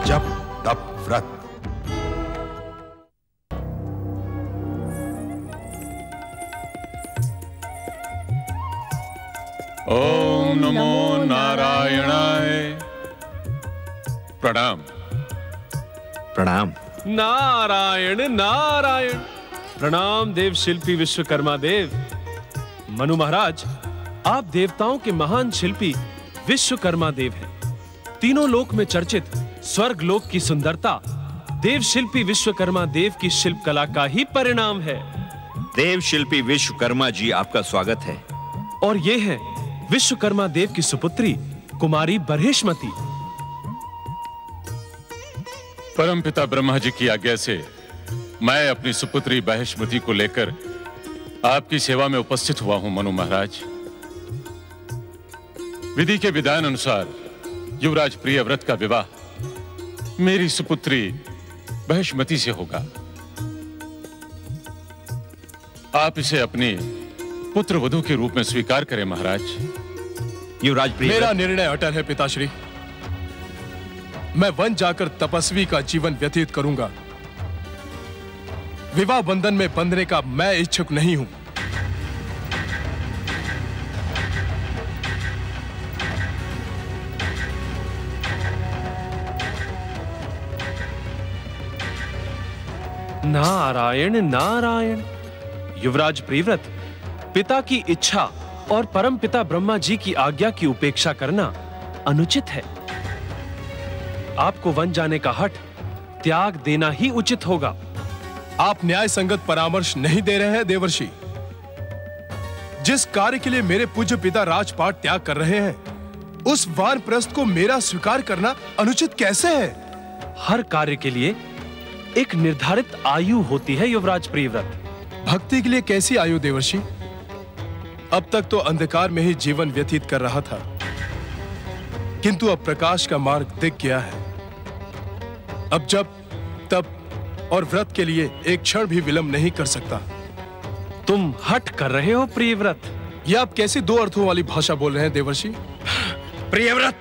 जप तप व्रत। ओम नमो नारायणाय। प्रणाम। प्रणाम। नारायण नारायण। प्रणाम देव शिल्पी विश्वकर्मा देव। मनु महाराज, आप देवताओं के महान शिल्पी विश्वकर्मा देव हैं। तीनों लोक में चर्चित स्वर्ग लोक की सुंदरता देव शिल्पी विश्वकर्मा देव की शिल्प कला का ही परिणाम है। देव शिल्पी विश्वकर्मा जी, आपका स्वागत है। और ये है विश्वकर्मा देव की सुपुत्री कुमारी बरहेशमती। परमपिता ब्रह्मा जी की आज्ञा से मैं अपनी सुपुत्री बरहेशमती को लेकर आपकी सेवा में उपस्थित हुआ हूं मनु महाराज। विधि के विधान अनुसार युवराज प्रियव्रत का विवाह मेरी सुपुत्री बरहेशमती से होगा। आप इसे अपनी पुत्र वधू के रूप में स्वीकार करें महाराज। युवराज प्रियव्रत, मेरा निर्णय अटल है पिताश्री। मैं वन जाकर तपस्वी का जीवन व्यतीत करूंगा। विवाह बंधन में बंधने का मैं इच्छुक नहीं हूं। नारायण नारायण। युवराज प्रियव्रत, पिता की इच्छा और परमपिता ब्रह्मा जी की आज्ञा की उपेक्षा करना अनुचित है। आपको वन जाने का हठ त्याग देना ही उचित होगा। आप न्याय संगत परामर्श नहीं दे रहे हैं देवर्षि। जिस कार्य के लिए मेरे पूज्य पिता राजपाट त्याग कर रहे हैं, उस वानप्रस्थ को मेरा स्वीकार करना अनुचित कैसे है? हर कार्य के लिए एक निर्धारित आयु होती है युवराज प्रियव्रत। भक्ति के लिए कैसी आयु देवर्षि? अब तक तो अंधकार में ही जीवन व्यतीत कर रहा था, किंतु अब प्रकाश का मार्ग दिख गया है। अब जब तब और व्रत के लिए एक क्षण भी विलंब नहीं कर सकता। तुम हठ कर रहे हो प्रियव्रत। ये आप कैसी दो अर्थों वाली भाषा बोल रहे हैं देवर्षि? प्रियव्रत,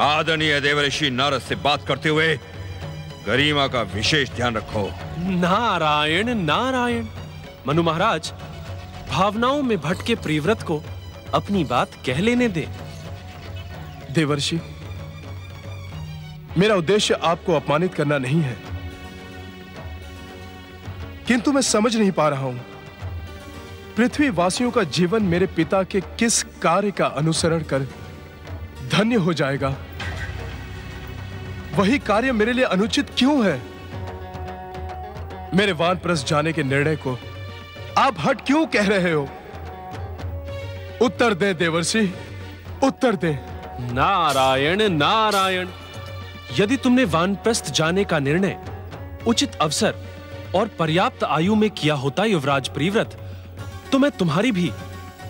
आदरणीय देवर्षि नारद से बात करते हुए गरिमा का विशेष ध्यान रखो। नारायण नारायण। मनु महाराज, भावनाओं में भटके प्रियव्रत को अपनी बात कह लेने दे। देवर्षि, मेरा उद्देश्य आपको अपमानित करना नहीं है, किंतु मैं समझ नहीं पा रहा हूं पृथ्वी वासियों का जीवन मेरे पिता के किस कार्य का अनुसरण कर धन्य हो जाएगा, वही कार्य मेरे लिए अनुचित क्यों है? मेरे वानप्रस्थ जाने के निर्णय को आप हट क्यों कह रहे हो? उत्तर दे देवर्षि, उत्तर दे। नारायण नारायण। यदि तुमने वानप्रस्थ जाने का निर्णय उचित अवसर और पर्याप्त आयु में किया होता युवराज प्रियव्रत, तो मैं तुम्हारी भी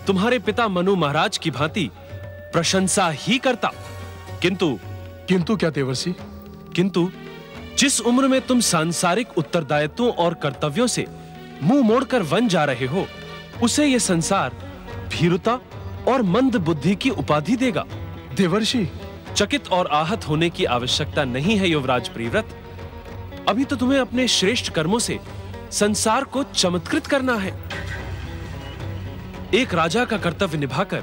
तुम्हारे पिता मनु महाराज की भांति प्रशंसा ही करता। किंतु क्या देवर्षि? किंतु जिस उम्र में तुम सांसारिक उत्तरदायित्वों और कर्तव्यों से मुंह मोड़कर वन जा रहे हो, उसे यह संसार भीरुता और मंद बुद्धि की उपाधि देगा। देवर्षि, चकित और आहत होने की आवश्यकता नहीं है युवराज प्रियव्रत। अभी तो तुम्हें अपने श्रेष्ठ कर्मों से संसार को चमत्कृत करना है। एक राजा का कर्तव्य निभाकर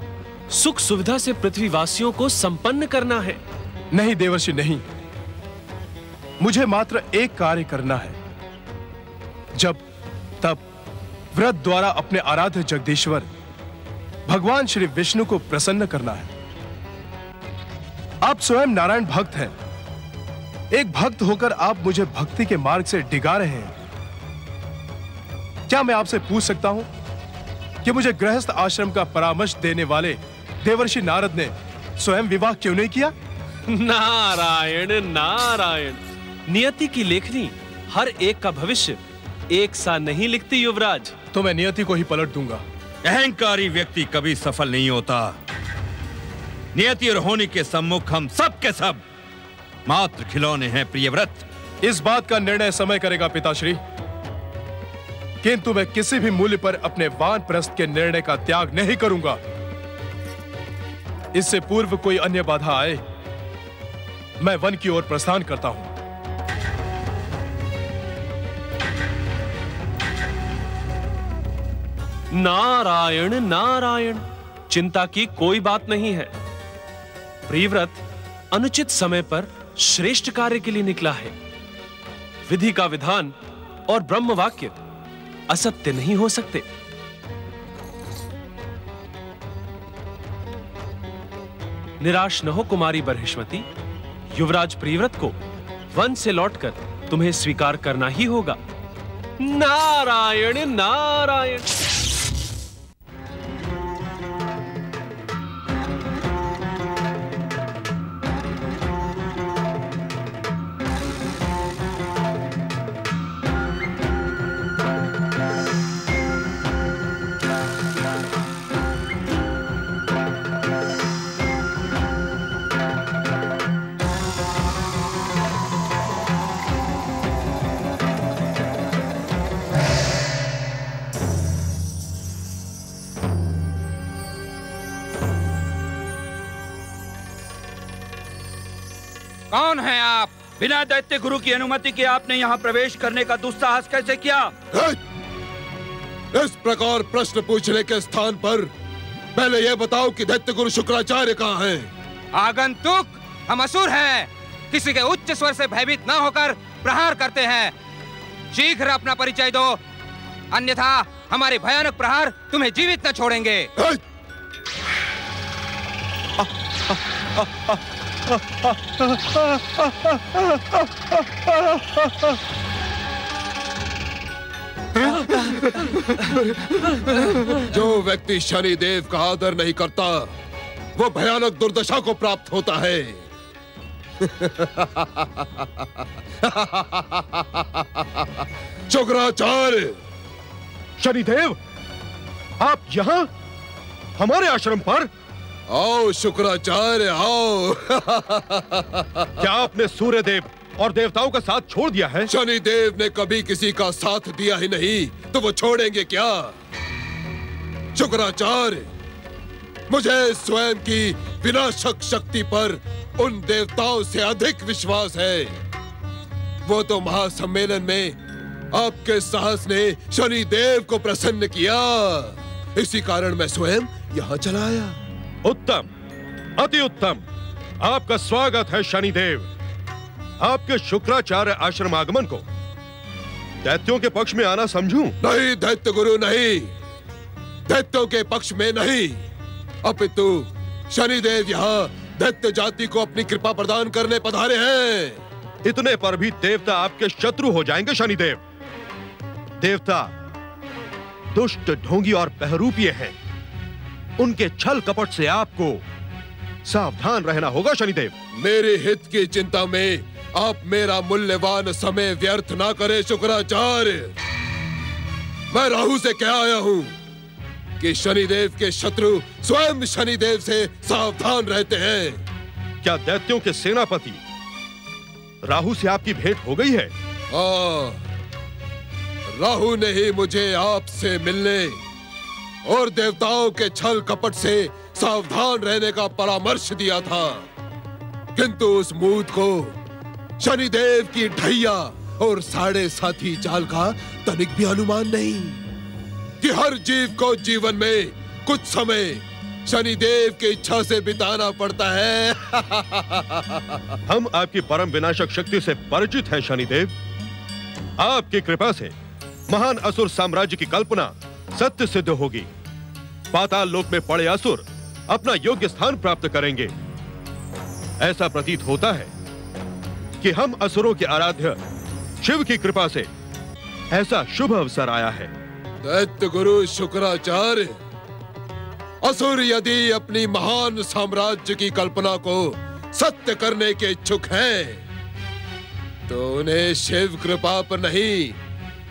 सुख सुविधा से पृथ्वीवासियों को संपन्न करना है। नहीं देवर्षि, नहीं। मुझे मात्र एक कार्य करना है। जब तब व्रत द्वारा अपने आराध्य जगदीश्वर भगवान श्री विष्णु को प्रसन्न करना है। आप स्वयं नारायण भक्त हैं। एक भक्त होकर आप मुझे भक्ति के मार्ग से डिगा रहे हैं। क्या मैं आपसे पूछ सकता हूं कि मुझे गृहस्थ आश्रम का परामर्श देने वाले देवर्षि नारद ने स्वयं विवाह क्यों नहीं किया? नारायण नारायण। नियति की लेखनी हर एक का भविष्य एक सा नहीं लिखती युवराज। तो मैं नियति को ही पलट दूंगा। अहंकारी व्यक्ति कभी सफल नहीं होता। नियति और होनी के सम्मुख हम सब के सब मात्र खिलौने हैं प्रियव्रत। इस बात का निर्णय समय करेगा पिताश्री, किंतु मैं किसी भी मूल्य पर अपने वानप्रस्थ के निर्णय का त्याग नहीं करूंगा। इससे पूर्व कोई अन्य बाधा आए मैं वन की ओर प्रस्थान करता हूं। नारायण नारायण, चिंता की कोई बात नहीं है। प्रियव्रत अनुचित समय पर श्रेष्ठ कार्य के लिए निकला है। विधि का विधान और ब्रह्म वाक्य असत्य नहीं हो सकते। निराश न हो कुमारी बर्हिष्मति, युवराज प्रियव्रत को वन से लौटकर तुम्हें स्वीकार करना ही होगा। नारायण नारायण। कौन है आप? बिना दैत्य गुरु की अनुमति के आपने यहाँ प्रवेश करने का दुस्साहस कैसे किया? इस प्रकार प्रश्न पूछने के स्थान पर पहले यह बताओ कि दैत्य गुरु शुक्राचार्य कहाँ हैं? आगंतुक, हम असुर हैं। किसी के उच्च स्वर से भयभीत न होकर प्रहार करते हैं। शीघ्र अपना परिचय दो, अन्यथा हमारे भयानक प्रहार तुम्हें जीवित न छोड़ेंगे। जो व्यक्ति शनिदेव का आदर नहीं करता वो भयानक दुर्दशा को प्राप्त होता है। शुक्राचार्य। शनिदेव, आप यहाँ हमारे आश्रम पर? आओ शुक्राचार्य आओ। क्या आपने सूर्यदेव और देवताओं का साथ छोड़ दिया है? शनिदेव ने कभी किसी का साथ दिया ही नहीं तो वो छोड़ेंगे क्या? शुक्राचार्य, मुझे स्वयं की विनाशक शक्ति पर उन देवताओं से अधिक विश्वास है। वो तो महासम्मेलन में आपके साहस ने शनिदेव को प्रसन्न किया, इसी कारण मैं स्वयं यहाँ चला आया। उत्तम, अति उत्तम। आपका स्वागत है शनिदेव। आपके शुक्राचार्य आश्रम आगमन को दैत्यों के पक्ष में आना समझूं? नहीं दैत्य गुरु, नहीं, दैत्यों के पक्ष में नहीं, अपितु शनिदेव यहाँ दैत्य जाति को अपनी कृपा प्रदान करने पधारे हैं। इतने पर भी देवता आपके शत्रु हो जाएंगे शनिदेव। देवता दुष्ट, ढोंगी और बहरूपिये हैं। उनके छल कपट से आपको सावधान रहना होगा शनिदेव। मेरे हित की चिंता में आप मेरा मूल्यवान समय व्यर्थ ना करें शुक्राचार्य। मैं राहु से कह आया हूँ कि शनिदेव के शत्रु स्वयं शनिदेव से सावधान रहते हैं। क्या दैत्यों के सेनापति राहु से आपकी भेंट हो गई है? राहु ने ही मुझे आपसे मिलने और देवताओं के छल कपट से सावधान रहने का परामर्श दिया था, किंतु उस मूर्ख को शनिदेव की ढैया और साढ़े साथी चाल का तनिक भी अनुमान नहीं कि हर जीव को जीवन में कुछ समय शनिदेव की इच्छा से बिताना पड़ता है। हम आपकी परम विनाशक शक्ति से परिचित हैं शनिदेव। आपकी कृपा से महान असुर साम्राज्य की कल्पना सत्य सिद्ध होगी। पाताल लोक में पड़े असुर अपना योग्य स्थान प्राप्त करेंगे। ऐसा प्रतीत होता है कि हम असुरों के आराध्य शिव की कृपा से ऐसा शुभ अवसर आया है। दैत्य गुरु शुक्राचार्य, असुर यदि अपनी महान साम्राज्य की कल्पना को सत्य करने के इच्छुक हैं, तो उन्हें शिव कृपा पर नहीं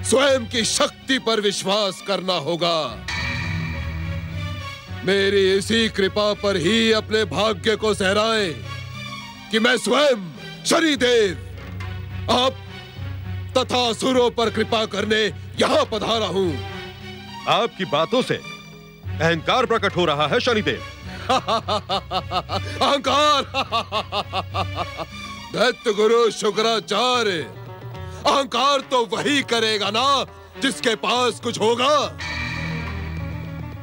स्वयं की शक्ति पर विश्वास करना होगा। मेरी इसी कृपा पर ही अपने भाग्य को सहराएं कि मैं स्वयं शनिदेव आप तथा असुरों पर कृपा करने यहाँ पधारा हूँ। आपकी बातों से अहंकार प्रकट हो रहा है शनिदेव। अहंकार दैत्य गुरु शुक्राचार्य, अहंकार तो वही करेगा ना जिसके पास कुछ होगा।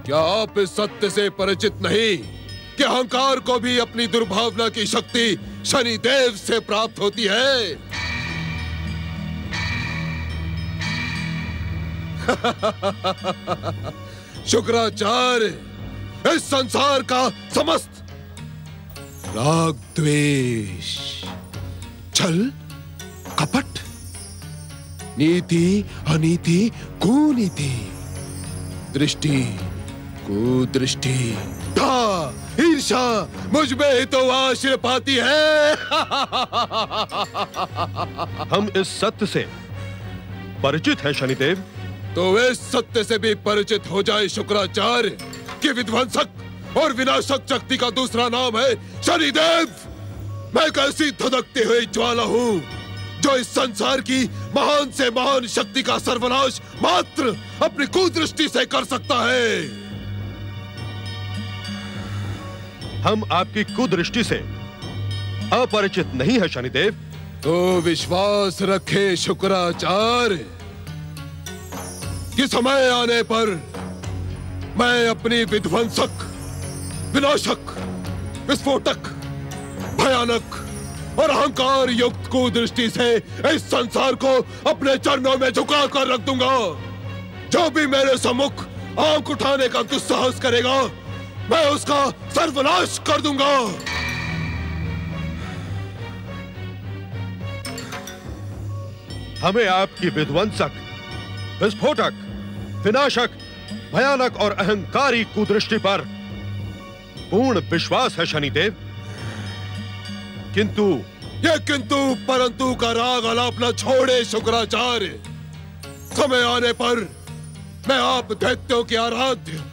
क्या आप इस सत्य से परिचित नहीं कि अहंकार को भी अपनी दुर्भावना की शक्ति शनिदेव से प्राप्त होती है? शुक्राचार्य, इस संसार का समस्त राग, द्वेष, छल, कपट, नीति, अनीति, कुनीति, दृष्टि, कुदृष्टि, ईर्षा मुझ में ही तो आश्रय पाती है। हम इस सत्य से परिचित हैं शनिदेव। तो इस सत्य से भी परिचित हो जाए शुक्राचार्य कि विध्वंसक और विनाशक शक्ति का दूसरा नाम है शनिदेव। मैं कैसी धधकती हुई ज्वाला हूँ जो इस संसार की महान से महान शक्ति का सर्वनाश मात्र अपनी कुदृष्टि से कर सकता है। हम आपकी कुदृष्टि से अपरिचित नहीं है शनिदेव। तो विश्वास रखे शुक्राचार्य कि समय आने पर मैं अपनी विध्वंसक, विनाशक, विस्फोटक, भयानक और अहंकार युक्त कुदृष्टि से इस संसार को अपने चरणों में झुका कर रख दूंगा। जो भी मेरे सम्मुख आंख उठाने का दुस्साहस करेगा, मैं उसका सर्वनाश कर दूंगा। हमें आपकी विध्वंसक, विस्फोटक, विनाशक, भयानक और अहंकारी कुदृष्टि पर पूर्ण विश्वास है शनिदेव। किंतु ये किंतु परंतु का राग आलाप न छोड़े शुक्राचार्य। समय आने पर मैं आप दैत्यों के आराध्य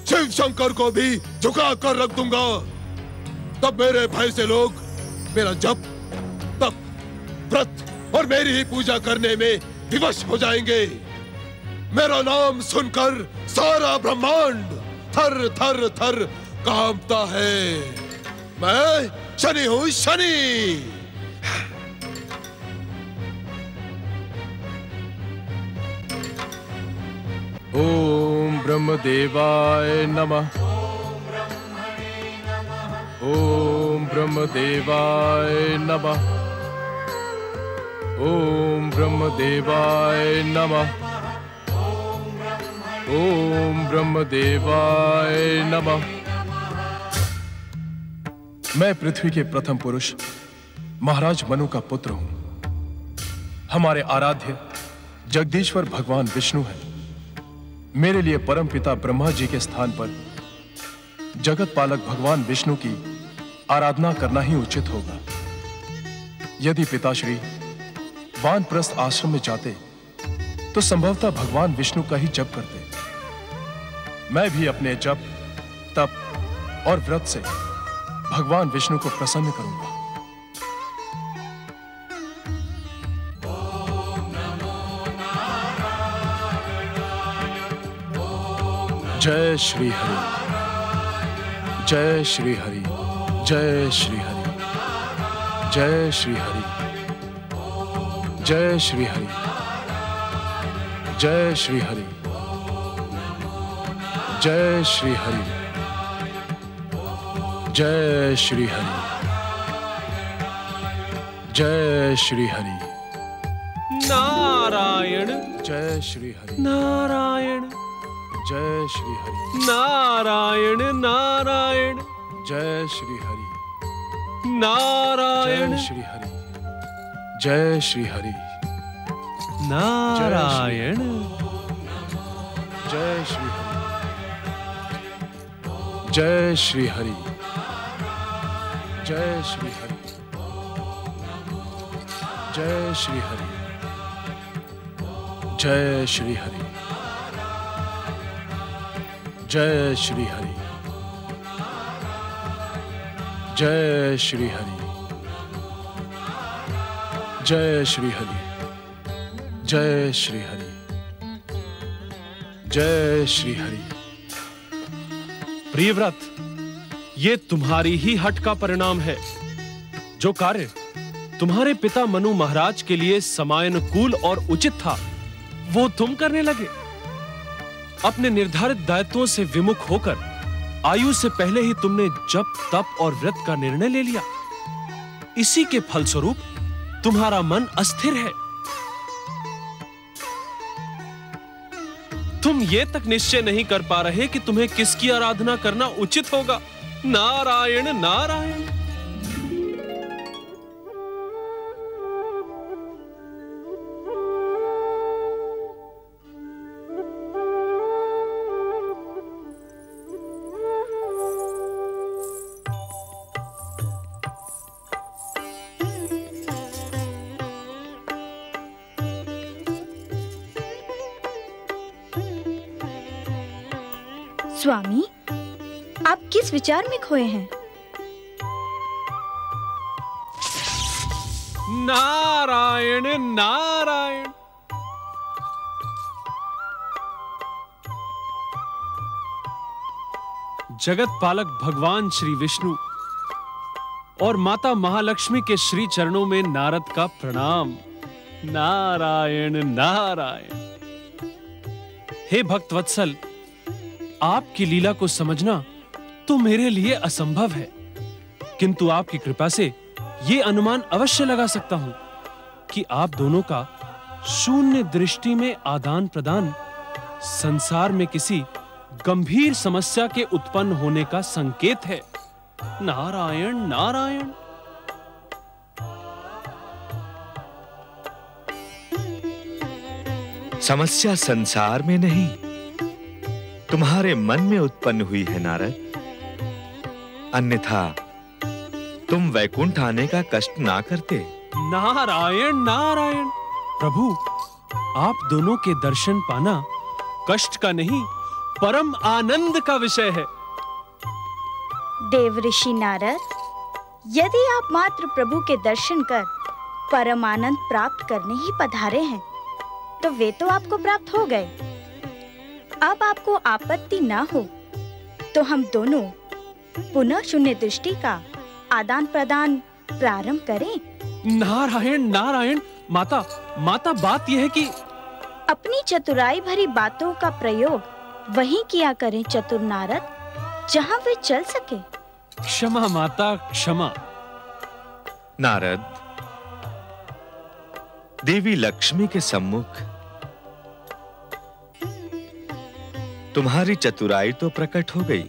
शिव शंकर को भी झुका कर रख दूंगा। तब मेरे भय से लोग मेरा जप, तप, व्रत और मेरी ही पूजा करने में विवश हो जाएंगे। मेरा नाम सुनकर सारा ब्रह्मांड थर थर थर कांपता है। मैं शनि हूं, शनि। ओम ब्रह्मदेवाय नमः। ओम ब्रह्मदेवाय नमः। ओम ब्रह्मदेवाय नमः। ओम ब्रह्मदेवाय नमः। मैं पृथ्वी के प्रथम पुरुष महाराज मनु का पुत्र हूं। हमारे आराध्य जगदीश्वर भगवान विष्णु हैं। मेरे लिए परम पिता ब्रह्मा जी के स्थान पर जगत पालक भगवान विष्णु की आराधना करना ही उचित होगा। यदि पिताश्री वानप्रस्थ आश्रम में जाते तो संभवतः भगवान विष्णु का ही जप करते। मैं भी अपने जप, तप और व्रत से भगवान विष्णु को प्रसन्न करूंगा। जय श्री हरि, जय श्री हरि, जय श्री हरि, जय श्री हरि, जय श्री हरि, जय श्री हरि, जय श्री हरि, जय श्री हरि, जय श्री हरि। नारायण जय श्री हरि, नारायण जय श्री हरि, नारायण नारायण जय श्री हरि, नारायण जय श्री हरि, जय श्री हरि, नारायण जय श्री हरि, जय श्री हरि, जय श्री हरि, जय श्री हरि, जय श्री हरि, जय श्री हरि, जय श्री हरि, जय श्री हरि, जय श्री हरि, जय श्री हरि। प्रियव्रत, ये तुम्हारी ही हठ का परिणाम है। जो कार्य तुम्हारे पिता मनु महाराज के लिए समयानुकूल और उचित था, वो तुम करने लगे। अपने निर्धारित दायित्वों से विमुख होकर आयु से पहले ही तुमने जप, तप और व्रत का निर्णय ले लिया। इसी के फलस्वरूप तुम्हारा मन अस्थिर है। तुम ये तक निश्चय नहीं कर पा रहे कि तुम्हें किसकी आराधना करना उचित होगा। नारायण नारायण। स्वामी, आप किस विचार में खोए हैं? नारायण नारायण। जगत पालक भगवान श्री विष्णु और माता महालक्ष्मी के श्री चरणों में नारद का प्रणाम। नारायण नारायण। हे भक्त वत्सल, आपकी लीला को समझना तो मेरे लिए असंभव है, किंतु आपकी कृपा से यह अनुमान अवश्य लगा सकता हूं कि आप दोनों का शून्य दृष्टि में आदान प्रदान संसार में किसी गंभीर समस्या के उत्पन्न होने का संकेत है। नारायण नारायण। समस्या संसार में नहीं, तुम्हारे मन में उत्पन्न हुई है नारद। अन्यथा तुम वैकुंठ आने का कष्ट ना करते। नारायण नारायण। प्रभु, आप दोनों के दर्शन पाना कष्ट का नहीं, परम आनंद का विषय है। देव ऋषि नारद, यदि आप मात्र प्रभु के दर्शन कर परम आनंद प्राप्त करने ही पधारे हैं, तो वे तो आपको प्राप्त हो गए। अब आपको आपत्ति ना हो तो हम दोनों पुनः शून्य दृष्टि का आदान प्रदान प्रारंभ करें। नारायण नारायण। माता बात यह है कि अपनी चतुराई भरी बातों का प्रयोग वहीं किया करें चतुर नारद, जहां वे चल सके। क्षमा माता, क्षमा। नारद, देवी लक्ष्मी के सम्मुख तुम्हारी चतुराई तो प्रकट हो गई।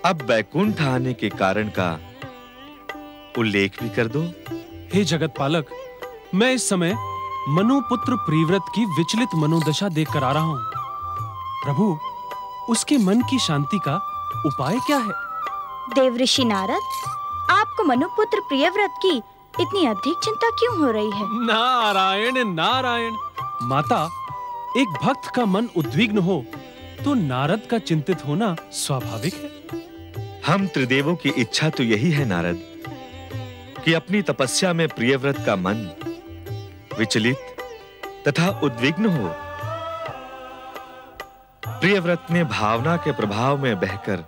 अब वैकुंठ आने के कारण का उल्लेख भी कर दो। हे जगत पालक, मैं इस समय मनु पुत्र प्रियव्रत की विचलित मनोदशा देखकर आ रहा हूं। प्रभु, उसके मन की शांति का उपाय क्या है? देव ऋषि नारद, आपको मनुपुत्र प्रियव्रत की इतनी अधिक चिंता क्यों हो रही है? नारायण नारायण। माता, एक भक्त का मन उद्विग्न हो तो नारद का चिंतित होना स्वाभाविक है। हम त्रिदेवों की इच्छा तो यही है नारद, कि अपनी तपस्या में प्रियव्रत का मन विचलित तथा उद्विग्न हो। प्रियव्रत ने भावना के प्रभाव में बहकर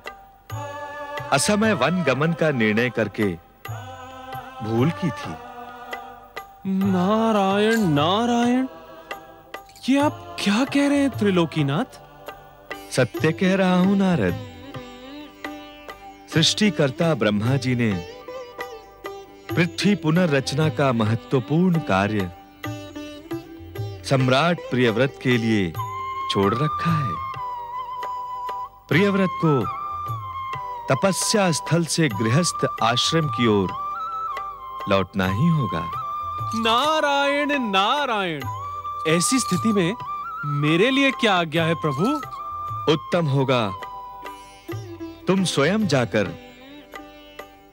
असमय वन गमन का निर्णय करके भूल की थी। नारायण नारायण। ये आप क्या कह रहे हैं त्रिलोकीनाथ? सत्य कह रहा हूं नारद। सृष्टिकर्ता ब्रह्मा जी ने पृथ्वी पुनर्रचना का महत्वपूर्ण कार्य सम्राट प्रियव्रत के लिए छोड़ रखा है। प्रियव्रत को तपस्या स्थल से गृहस्थ आश्रम की ओर लौटना ही होगा। नारायण नारायण। ऐसी स्थिति में मेरे लिए क्या आज्ञा है प्रभु? उत्तम होगा तुम स्वयं जाकर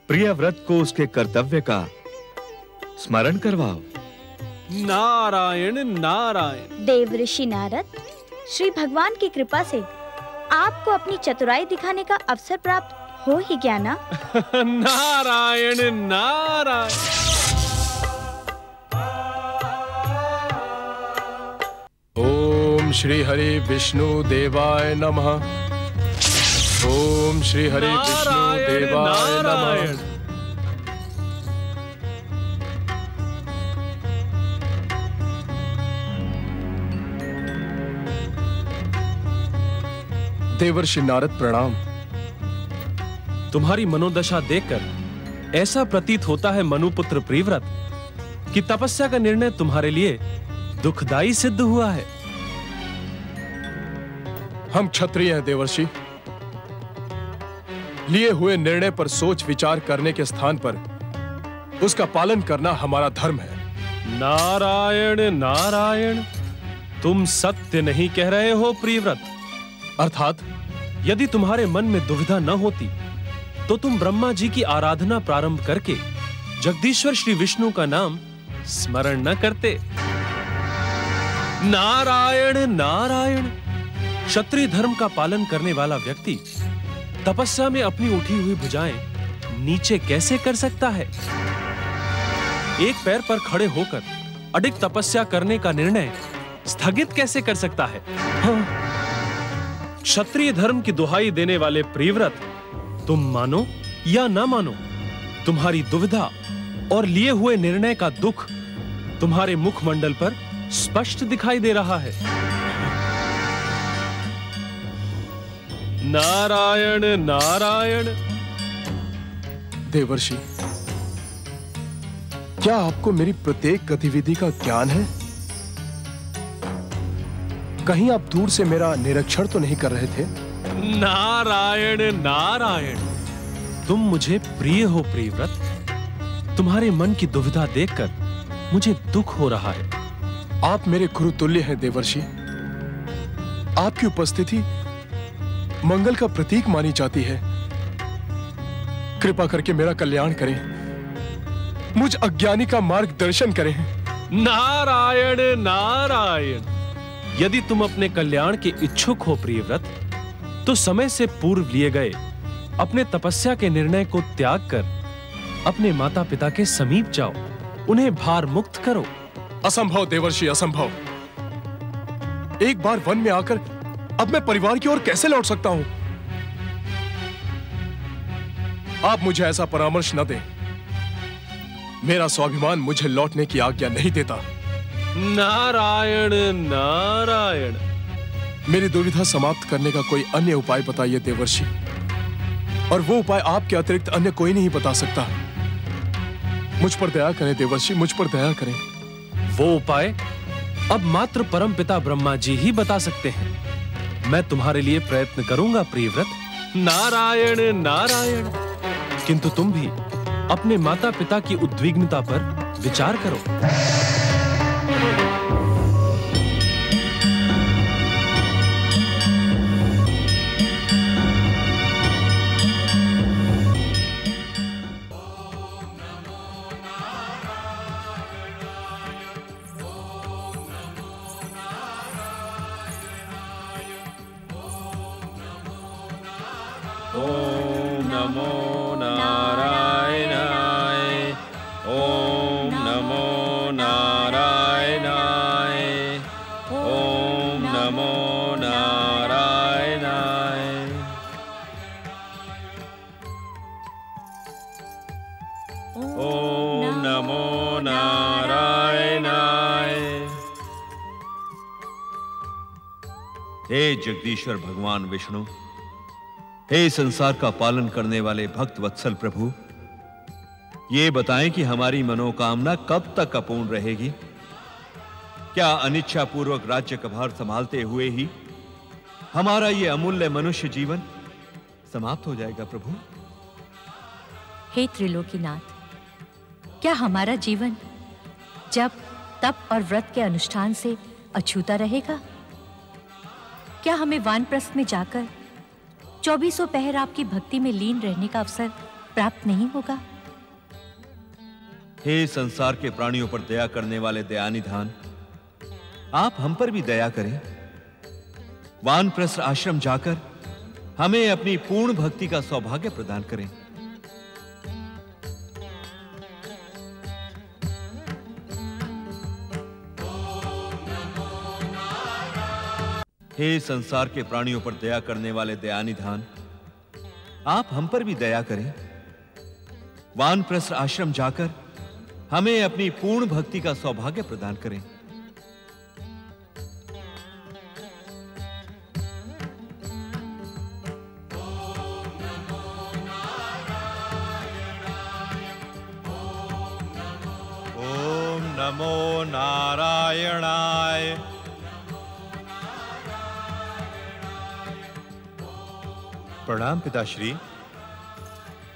प्रियव्रत को उसके कर्तव्य का स्मरण करवाओ। नारायण नारायण। देव ऋषि नारद, श्री भगवान की कृपा से आपको अपनी चतुराई दिखाने का अवसर प्राप्त हो ही गया ना? नारायण नारायण। ओम श्री हरि विष्णु देवाय नमः। ओम श्री हरि विष्णु देवाय नमः। देवर्षि नारद प्रणाम। तुम्हारी मनोदशा देखकर ऐसा प्रतीत होता है मनुपुत्र प्रियव्रत कि तपस्या का निर्णय तुम्हारे लिए दुखदाई सिद्ध हुआ है। हम क्षत्रिय हैं देवर्षि। लिए हुए निर्णय पर सोच विचार करने के स्थान पर उसका पालन करना हमारा धर्म है। नारायण नारायण, तुम सत्य नहीं कह रहे हो प्रियव्रत। अर्थात यदि तुम्हारे मन में दुविधा न होती तो तुम ब्रह्मा जी की आराधना प्रारंभ करके जगदीश्वर श्री विष्णु का नाम स्मरण न करते। नारायण नारायण, क्षत्रिय धर्म का पालन करने वाला व्यक्ति तपस्या में अपनी उठी हुई भुजाएं नीचे कैसे कर सकता है? एक पैर पर खड़े होकर अडिग तपस्या करने का निर्णय स्थगित कैसे कर सकता है? क्षत्रिय धर्म की दुहाई देने वाले प्रियव्रत, तुम मानो या ना मानो, तुम्हारी दुविधा और लिए हुए निर्णय का दुख तुम्हारे मुखमंडल पर स्पष्ट दिखाई दे रहा है। नारायण नारायण। देवर्षि, क्या आपको मेरी प्रत्येक गतिविधि का ज्ञान है? कहीं आप दूर से मेरा निरीक्षण तो नहीं कर रहे थे? नारायण नारायण, तुम मुझे प्रिय हो प्रियव्रत। तुम्हारे मन की दुविधा देखकर मुझे दुख हो रहा है। आप मेरे गुरु तुल्य हैं देवर्षि। आपकी उपस्थिति मंगल का प्रतीक मानी जाती है। कृपा करके मेरा कल्याण करें, मुझ अज्ञानी का मार्गदर्शन करें। नारायण नारायण, यदि तुम अपने कल्याण के इच्छुक हो प्रियव्रत, तो समय से पूर्व लिए गए अपने तपस्या के निर्णय को त्याग कर अपने माता पिता के समीप जाओ, उन्हें भार मुक्त करो। असंभव देवर्षि, असंभव। एक बार वन में आकर अब मैं परिवार की ओर कैसे लौट सकता हूं? आप मुझे ऐसा परामर्श न दें। मेरा स्वाभिमान मुझे लौटने की आज्ञा नहीं देता। नारायण नारायण, मेरी दुविधा समाप्त करने का कोई अन्य उपाय बताइए देवर्षि, और वो उपाय आपके अतिरिक्त अन्य कोई नहीं बता सकता। मुझ पर दया करें देवर्षि, मुझ पर दया करें। वो उपाय अब मात्र परमपिता ब्रह्मा जी ही बता सकते हैं। मैं तुम्हारे लिए प्रयत्न करूंगा प्रियव्रत। नारायण नारायण, किंतु तुम भी अपने माता पिता की उद्विग्नता पर विचार करो। ओम नमो नारायणाय, ओम नमो नारायणाय, ओम नमो नारायणाय। ओम नमो नारायणाय। हे जगदीश्वर भगवान विष्णु, हे संसार का पालन करने वाले भक्त वत्सल प्रभु, ये बताएं कि हमारी मनोकामना कब तक अपूर्ण रहेगी? क्या अनिच्छा पूर्वक राज्य कभार संभालते हुए ही हमारा ये अमूल्य मनुष्य जीवन समाप्त हो जाएगा प्रभु? हे त्रिलोकीनाथ, क्या हमारा जीवन जब तप और व्रत के अनुष्ठान से अछूता रहेगा? क्या हमें वानप्रस्थ में जाकर 2400 पहर आपकी भक्ति में लीन रहने का अवसर प्राप्त नहीं होगा? हे संसार के प्राणियों पर दया करने वाले दयानिधान, आप हम पर भी दया करें। वानप्रस्थ आश्रम जाकर हमें अपनी पूर्ण भक्ति का सौभाग्य प्रदान करें। हे संसार के प्राणियों पर दया करने वाले दयानिधान, आप हम पर भी दया करें। वानप्रस्थ आश्रम जाकर हमें अपनी पूर्ण भक्ति का सौभाग्य प्रदान करें। नमो नारायणाय। प्रणाम पिताश्री।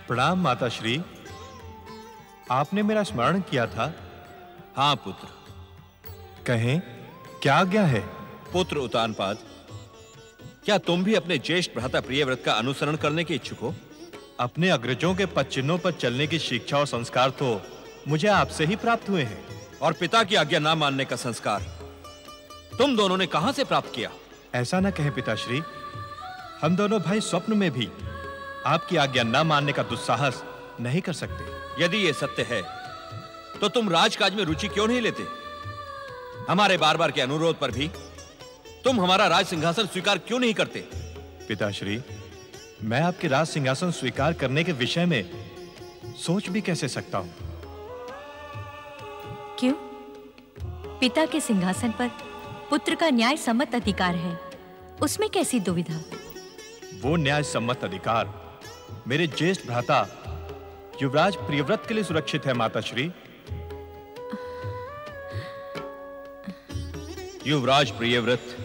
प्रणाम माताश्री। आपने मेरा स्मरण किया था। हाँ पुत्र। कहें, क्या आज्ञा है? पुत्र उतानपाद, क्या तुम भी अपने ज्येष्ठ भ्राता प्रियव्रत का अनुसरण करने के इच्छुक हो? अपने अग्रजों के पद चिन्हों पर चलने की शिक्षा और संस्कार तो मुझे आपसे ही प्राप्त हुए हैं। और पिता की आज्ञा ना मानने का संस्कार तुम दोनों ने कहां से प्राप्त किया? ऐसा न कहें पिताश्री, हम दोनों भाई स्वप्न में भी आपकी आज्ञा न मानने का दुस्साहस नहीं कर सकते। यदि ये सत्य है तो तुम राजकाज में रुचि क्यों नहीं लेते? हमारे बार बार के अनुरोध पर भी तुम हमारा राज सिंहासन स्वीकार क्यों नहीं करते? पिताश्री, मैं आपके राज सिंहासन स्वीकार करने के विषय में सोच भी कैसे सकता हूं? क्यों? पिता के सिंहासन पर पुत्र का न्याय सम्मत अधिकार है, उसमें कैसी दुविधा? वो न्याय सम्मत अधिकार मेरे ज्येष्ठ भ्राता युवराज प्रियव्रत के लिए सुरक्षित है माताश्री। युवराज प्रियव्रत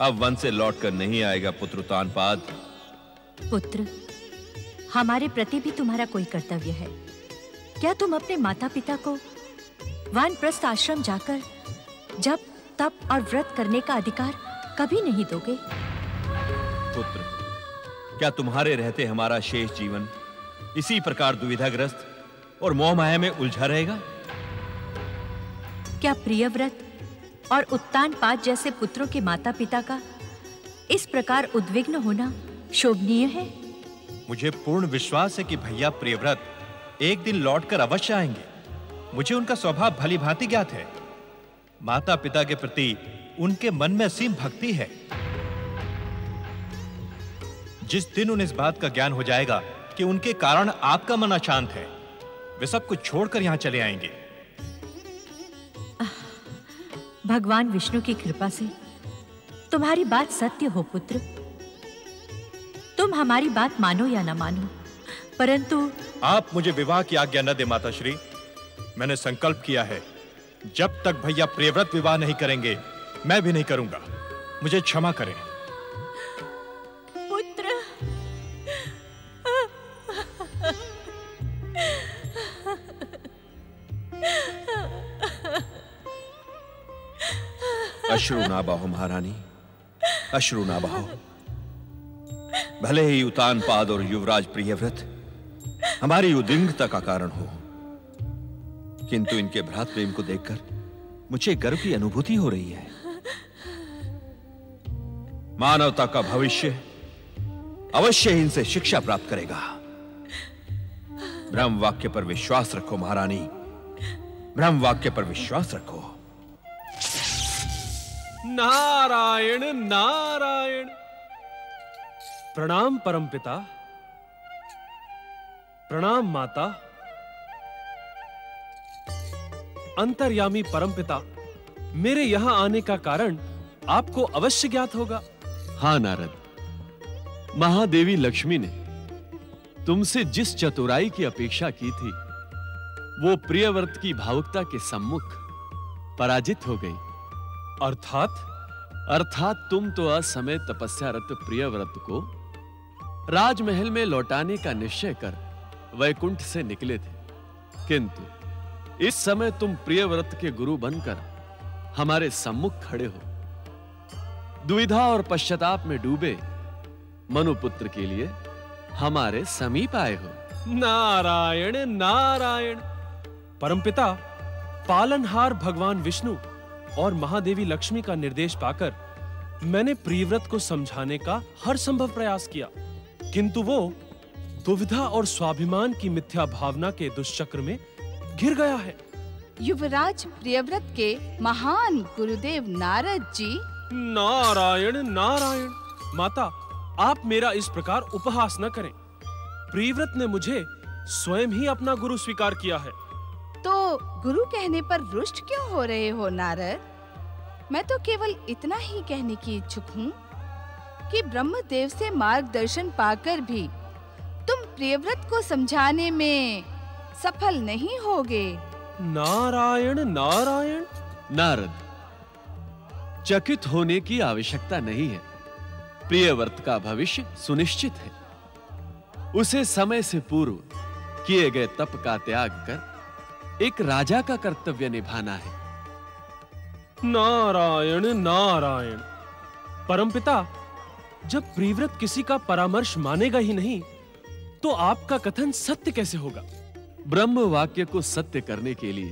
अब वन से लौटकर नहीं आएगा पुत्र उतानपाद। पुत्र, हमारे प्रति भी तुम्हारा कोई कर्तव्य है। क्या तुम अपने माता पिता को वानप्रस्थ आश्रम जाकर जप, तप और व्रत करने का अधिकार कभी नहीं दोगे? पुत्र, क्या तुम्हारे रहते हमारा शेष जीवन इसी प्रकार दुविधाग्रस्त और मोह माया में उलझा रहेगा? क्या प्रियव्रत और उत्तानपाद जैसे पुत्रों के माता पिता का इस प्रकार उद्विग्न होना शोभनीय है? मुझे पूर्ण विश्वास है कि भैया प्रियव्रत एक दिन लौटकर अवश्य आएंगे। मुझे उनका स्वभाव भली भांति ज्ञात है। माता पिता के प्रति उनके मन में असीम भक्ति है। जिस दिन उन्हें इस बात का ज्ञान हो जाएगा कि उनके कारण आपका मन अशांत है, वे सब कुछ छोड़कर यहां चले आएंगे। भगवान विष्णु की कृपा से तुम्हारी बात सत्य हो पुत्र। तुम हमारी बात मानो या ना मानो, परंतु आप मुझे विवाह की आज्ञा न दे माताश्री। मैंने संकल्प किया है, जब तक भैया प्रियव्रत विवाह नहीं करेंगे मैं भी नहीं करूंगा। मुझे क्षमा करें। पुत्र, अश्रु ना बहो महारानी, अश्रु ना बहो। भले ही उतानपाद और युवराज प्रियव्रत हमारी उद्विग्नता का कारण हो, किंतु इनके भ्रात प्रेम को देखकर मुझे गर्व की अनुभूति हो रही है। मानवता का भविष्य अवश्य ही इनसे शिक्षा प्राप्त करेगा। ब्रह्म वाक्य पर विश्वास रखो महारानी, ब्रह्म वाक्य पर विश्वास रखो। नारायण नारायण। प्रणाम परमपिता। प्रणाम माता। अंतर्यामी परमपिता, मेरे यहां आने का कारण आपको अवश्य ज्ञात होगा। हाँ नारद, महादेवी लक्ष्मी ने तुमसे जिस चतुराई की अपेक्षा की थी वो प्रियव्रत की भावुकता के सम्मुख पराजित हो गई। अर्थात तुम तो असमय तपस्यारत प्रियव्रत को राजमहल में लौटाने का निश्चय कर वैकुंठ से निकले थे, किंतु इस समय तुम प्रियव्रत के गुरु बनकर हमारे सम्मुख खड़े हो। दुविधा और पश्चाताप में डूबे मनुपुत्र के लिए हमारे समीप आए हो। नारायण नारायण। परमपिता, पालनहार भगवान विष्णु और महादेवी लक्ष्मी का निर्देश पाकर मैंने प्रियव्रत को समझाने का हर संभव प्रयास किया, किंतु वो दुविधा और स्वाभिमान की मिथ्या भावना के दुष्चक्र में घिर गया है। युवराज प्रियव्रत के महान गुरुदेव नारद जी। नारायण नारायण। माता, आप मेरा इस प्रकार उपहास न करें। प्रियव्रत ने मुझे स्वयं ही अपना गुरु स्वीकार किया है। तो गुरु कहने पर रुष्ट क्यों हो रहे हो नारद? मैं तो केवल इतना ही कहने की इच्छुक हूँ कि ब्रह्मदेव से मार्गदर्शन पाकर भी तुम प्रियव्रत को समझाने में सफल नहीं होगे। नारायण नारायण। नारद, चकित होने की आवश्यकता नहीं है। प्रियव्रत का भविष्य सुनिश्चित है। उसे समय से पूर्व किए गए तप का त्याग कर एक राजा का कर्तव्य निभाना है। नारायण नारायण। परमपिता, जब प्रियव्रत किसी का परामर्श मानेगा ही नहीं, तो आपका कथन सत्य कैसे होगा? ब्रह्म वाक्य को सत्य करने के लिए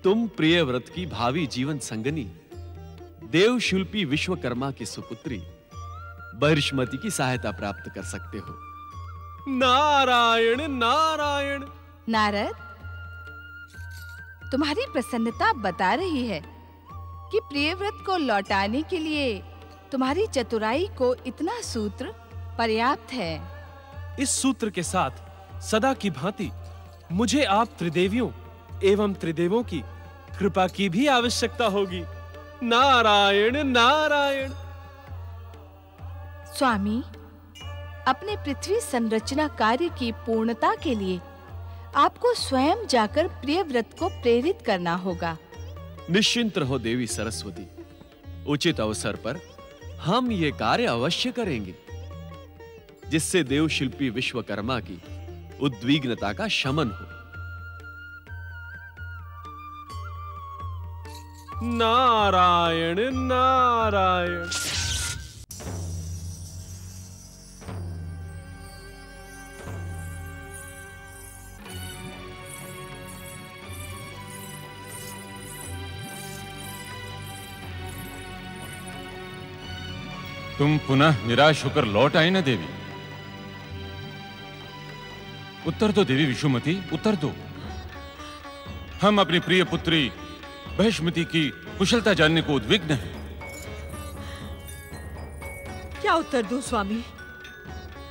तुम प्रियव्रत की भावी जीवन संगनी देवशिल्पी विश्वकर्मा की सुपुत्री बहिष्मति की सहायता प्राप्त कर सकते हो। नारायण नारायण। नारद, तुम्हारी प्रसन्नता बता रही है कि प्रियव्रत को लौटाने के लिए तुम्हारी चतुराई को इतना सूत्र पर्याप्त है। इस सूत्र के साथ सदा की भांति मुझे आप त्रिदेवियों एवं त्रिदेवों की कृपा की भी आवश्यकता होगी। नारायण नारायण। स्वामी, अपने पृथ्वी संरचना कार्य की पूर्णता के लिए आपको स्वयं जाकर प्रियव्रत को प्रेरित करना होगा। निश्चिंत रहो देवी सरस्वती, उचित अवसर पर हम ये कार्य अवश्य करेंगे, जिससे देवशिल्पी विश्वकर्मा की उद्विग्नता का शमन हो। नारायण नारायण। तुम पुनः निराश होकर लौट आई ना देवी? उत्तर दो देवी विषुमती, उत्तर दो। हम अपनी प्रिय पुत्री बहिष्मति की कुशलता जानने को उद्विग्न हैं। क्या उत्तर दूं स्वामी?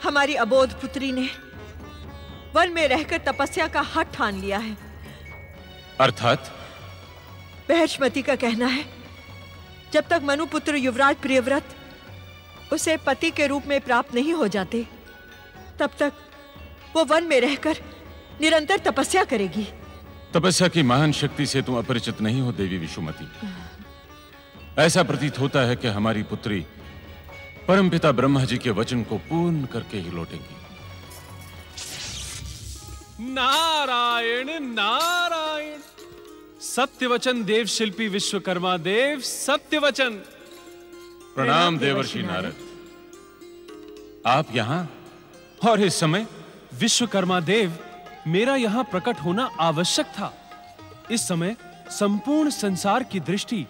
हमारी अबोध पुत्री ने वन में रहकर तपस्या का हठ ठान लिया है। अर्थात? बहिष्मति का कहना है, जब तक मनुपुत्र युवराज प्रियव्रत उसे पति के रूप में प्राप्त नहीं हो जाते, तब तक वो वन में रहकर निरंतर तपस्या करेगी। तपस्या की महान शक्ति से तुम अपरिचित नहीं हो देवी विषुमती। ऐसा प्रतीत होता है कि हमारी पुत्री परमपिता ब्रह्मा जी के वचन को पूर्ण करके ही लौटेगी। नारायण नारायण। सत्य वचन देवशिल्पी विश्वकर्मा देव, सत्य वचन। प्रणाम देवर्षि नारद। आप यहाँ और इस समय? विश्वकर्मा देव, मेरा यहाँ प्रकट होना आवश्यक था। इस समय संपूर्ण संसार की दृष्टि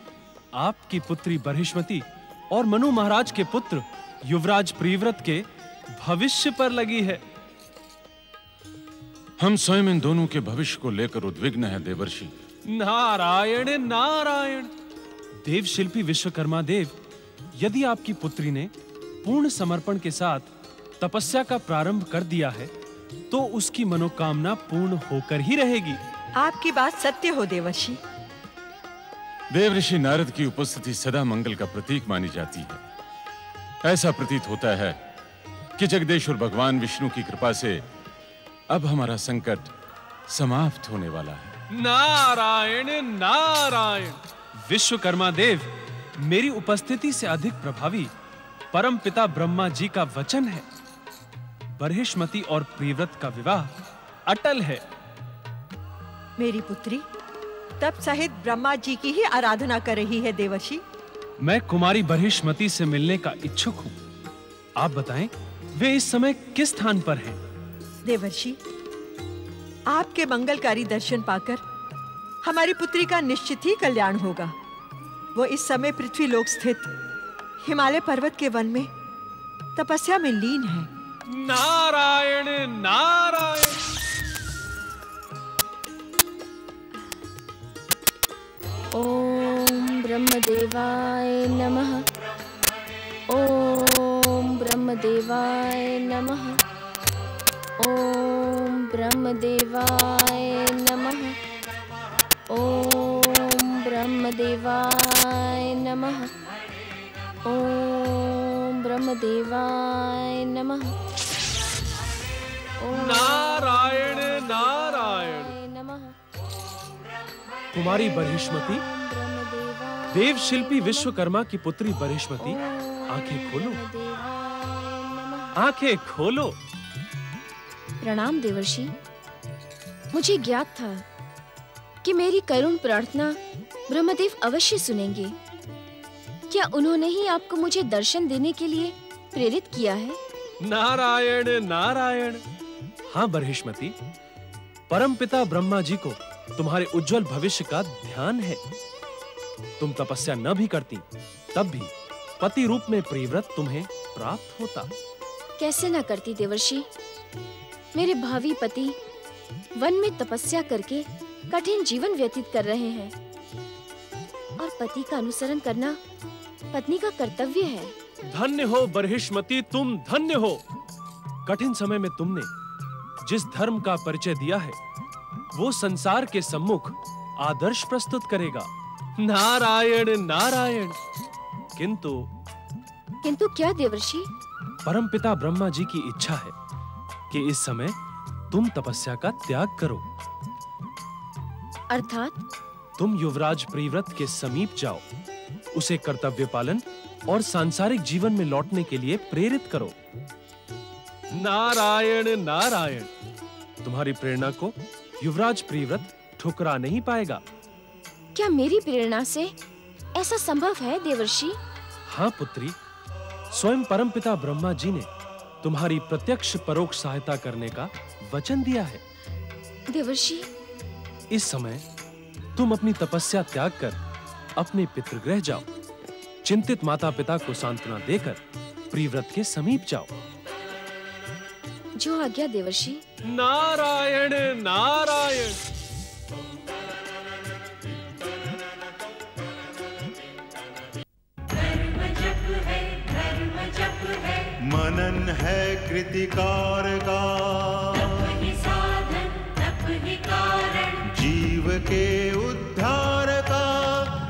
आपकी पुत्री बहिष्मति और मनु महाराज के पुत्र युवराज प्रियव्रत के भविष्य पर लगी है। हम स्वयं इन दोनों के भविष्य को लेकर उद्विग्न हैं देवर्षि। नारायण नारायण। देवशिल्पी विश्वकर्मा देव, यदि आपकी पुत्री ने पूर्ण समर्पण के साथ तपस्या का प्रारंभ कर दिया है, तो उसकी मनोकामना पूर्ण होकर ही रहेगी। आपकी बात सत्य हो देवर्षि। देवऋषि नारद की उपस्थिति सदा मंगल का प्रतीक मानी जाती है। ऐसा प्रतीत होता है कि जगदीश्वर भगवान विष्णु की कृपा से अब हमारा संकट समाप्त होने वाला है। नारायण नारायण। विश्वकर्मा देव, मेरी उपस्थिति से अधिक प्रभावी परम पिता ब्रह्मा जी का वचन है। बहिष्मति और प्रियव्रत का विवाह अटल है। मेरी पुत्री तप सहित ब्रह्मा जी की ही आराधना कर रही है देवर्षि। मैं कुमारी बहिष्मति से मिलने का इच्छुक हूँ। आप बताएं, वे इस समय किस स्थान पर हैं? देवर्षि, आपके मंगलकारी दर्शन पाकर हमारी पुत्री का निश्चित ही कल्याण होगा। वो इस समय पृथ्वी लोक स्थित हिमालय पर्वत के वन में तपस्या में लीन है। नारायण नारायण। ओम ब्रह्मदेवाय नमः। ओम ब्रह्मदेवाय नमः। ओम ब्रह्मदेवाय नमः। ओम ब्रह्मदेवाय नमः। ओम ब्रह्मदेवाय नमः। नारायण नारायण। कुमारी बरहिष्मति, देव शिल्पी विश्वकर्मा की पुत्री बरहिष्मति, आंखें खोलो, आंखें खोलो। प्रणाम देवर्षि। मुझे ज्ञात था कि मेरी करुण प्रार्थना ब्रह्मदेव अवश्य सुनेंगे। क्या उन्होंने ही आपको मुझे दर्शन देने के लिए प्रेरित किया है? नारायण नारायण। हाँ बरहिष्मति, परमपिता ब्रह्मा जी को तुम्हारे उज्जवल भविष्य का ध्यान है। तुम तपस्या न भी करती तब भी पति रूप में प्रियव्रत तुम्हें प्राप्त होता। कैसे न करती देवर्षि। मेरे भावी पति वन में तपस्या करके कठिन जीवन व्यतीत कर रहे हैं और पति का अनुसरण करना पत्नी का कर्तव्य है। धन्य हो बरहिष्मति, तुम धन्य हो। कठिन समय में तुमने जिस धर्म का परिचय दिया है वो संसार के सम्मुख आदर्श प्रस्तुत करेगा। नारायण नारायण। किंतु क्या देवर्षि? परमपिता ब्रह्मा जी की इच्छा है कि इस समय तुम तपस्या का त्याग करो। अर्थात? तुम युवराज प्रियव्रत के समीप जाओ, उसे कर्तव्य पालन और सांसारिक जीवन में लौटने के लिए प्रेरित करो। नारायण नारायण। तुम्हारी प्रेरणा को युवराज प्रियव्रत ठुकरा नहीं पाएगा। क्या मेरी प्रेरणा से ऐसा संभव है देवर्षि? हाँ पुत्री, स्वयं परमपिता ब्रह्मा जी ने तुम्हारी प्रत्यक्ष परोक्ष सहायता करने का वचन दिया है। देवर्षि, इस समय तुम अपनी तपस्या त्याग कर अपने पितृगृह जाओ। चिंतित माता पिता को सांत्वना देकर प्रियव्रत के समीप जाओ। जो आज्ञा देवर्षि। नारायण नारायण। मनन है कृतिकार का, तप ही साधन तप ही कारण, जीव के उद्धार का।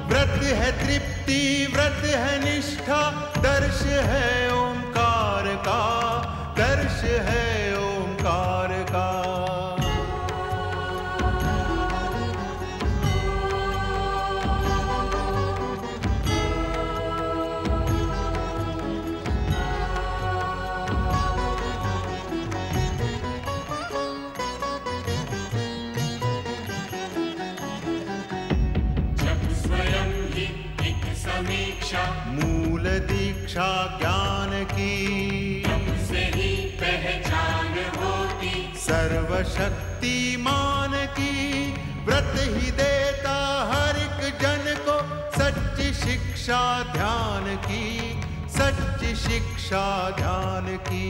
व्रत है तृप्ति व्रत है निष्ठा, दर्श है ओंकार का, दर्श है ओंकार का। मूल दीक्षा ज्ञान की, से ही पहचान होती सर्वशक्तिमान की। व्रत ही देता हर एक जन को सच्ची शिक्षा ध्यान की, सच्ची शिक्षा ध्यान की।